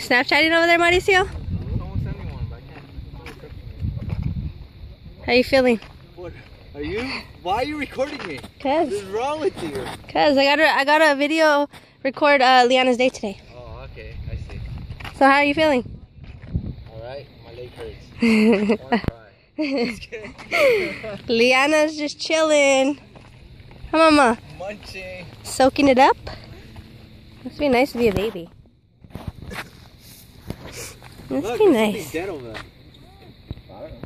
Snapchatting over there, Mauricio? Someone sent me one, but I can't. How you feeling? What? Are you? Why are you recording me? Cause. What is wrong with you? Cause I got a video record Liana's day today. Oh, okay. I see. So how are you feeling? Alright, my leg hurts. I wanna cry. Liana's just chilling. Hi, Mama. Munching. Soaking it up. Must be nice to be a baby. Must Look, be there's nice. something dead over there. I don't know.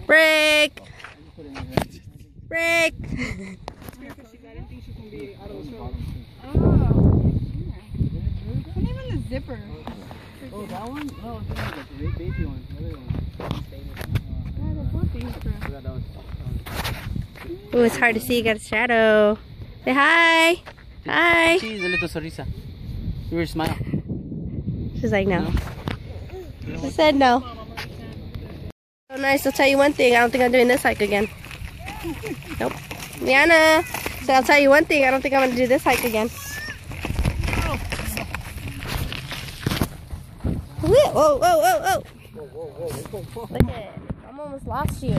Break. Break. I didn't think she can be out of the show. Oh. Not even the zipper. Oh, that one? No, it's the baby one. The other one. Ooh, it's hard to see. You got a shadow. Say hi. Hi. She's a little sonrisa. You were smile. She's like, no. She said no. So nice. I'll tell you one thing. I don't think I'm doing this hike again. Nope. Liana. So I'll tell you one thing. I don't think I'm going to do this hike again. Whoa, whoa, whoa, whoa, whoa. Look at it. I'm almost lost you.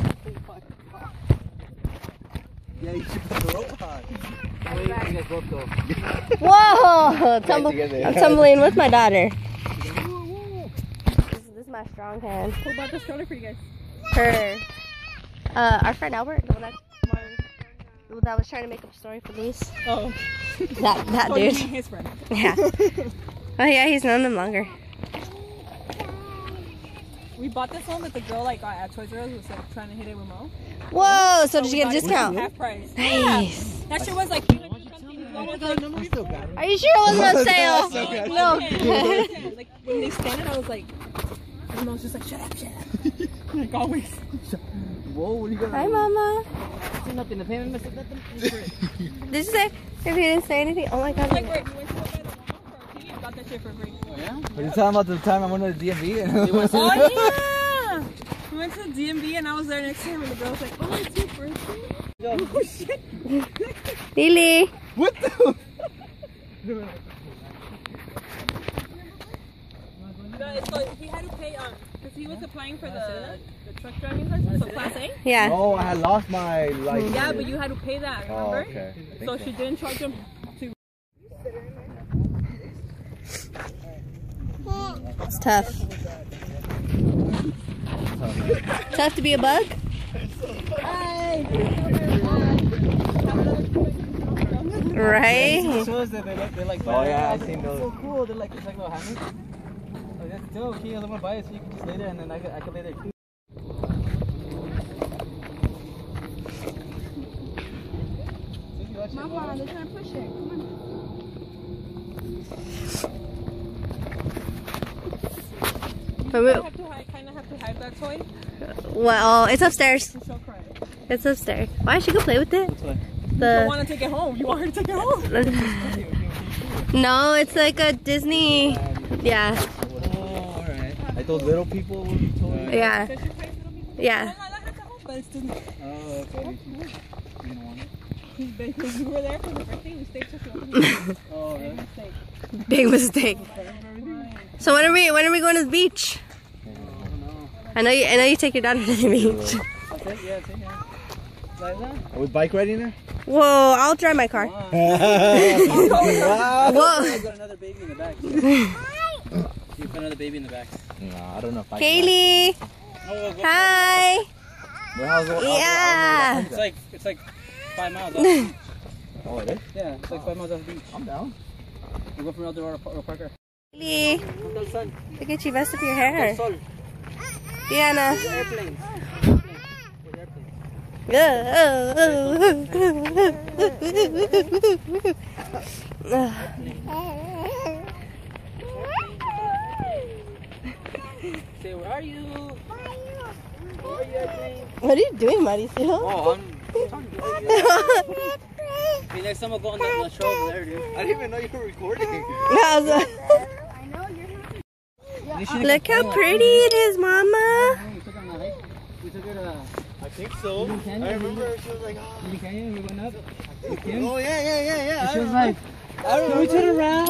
Yeah, you should put the rope on. Whoa! I'm tumbling with my daughter. This is my strong hand. Who bought this stroller for you guys? Her, our friend Albert, the one that was trying to make up a story for these. Oh. That Oh, you dude. mean his friend. Yeah. Oh yeah, he's known them longer. We bought this one that the girl like got at Toys R Us was like trying to hit it with Mo. Whoa! So did you get a we got it for discount? half price. Nice. Yeah. That shit was like 300 something. Mo was like, Are you sure it wasn't on sale? No. Like when they scanned it, I was like, and Mo was just like, shut up. Like always. Whoa, what do you got? Hi, Mama. Nothing. The payment must have nothing. Did you say? If you didn't say anything, oh my God. Like wait, we went to go buy the Walmart for our TV and got that shit for free. Oh, yeah? Are you talking about the time I went to the DMV? Oh yeah! We went to the DMV and I was there next to him and the girl was like, oh, it's your birthday? Oh shit! Lily. What the? So he had to pay because he was applying for the truck driving license, so Class A. Yeah. Oh, I had lost my license. Yeah, but you had to pay that, remember? Oh, okay. So she didn't charge him to. It's tough. Tough to be a bug? Right? Shows that they're like, Oh yeah, I seen those. so cool. They're like, it's like little hammers. Like, that's dope. Okay, I'm gonna buy it so you can just lay there and then I can lay there too. Mama, they're trying to push it. Come But on. Kind of have to hide that toy. well, it's upstairs. She'll cry. It's upstairs. Why should she go play with it? You don't want The to take it home. You want her to take it home. no, it's like a Disney. Yeah, Oh, alright. Like those little people toys? yeah, Fisher Price little people? yeah. No, I like it at home, but it's Disney. Oh, okay. You don't want it? Because we were there for the birthday, we stayed till she opened it. Oh, really? Big mistake. So when are we going to the beach? I know you take your daughter to the beach. Was bike riding there? Whoa, I'll drive my car. Wow. Whoa. I got another baby in the back. You put another baby in the back. No, I don't know if I Kaylee. Hi. Yeah. It's like 5 miles off. Oh, it is? Yeah, it's like 5 miles off the beach. I'm down. We go from Eldorado Parker. Kaylee. Sun. Look at you messed up your hair. Sol. Diana. Airplanes. Say, where are you? Where are you, airplane? What are you doing, Mauricio? Oh, I mean, next time I'll go on that show over there, dude. I didn't even know you were recording. Look how pretty it is, Mama. took her to I think so. Indian Canyon, I remember she was like, oh. Indian Canyon. We went up. With Kim. Oh, yeah. She was like, we turn around.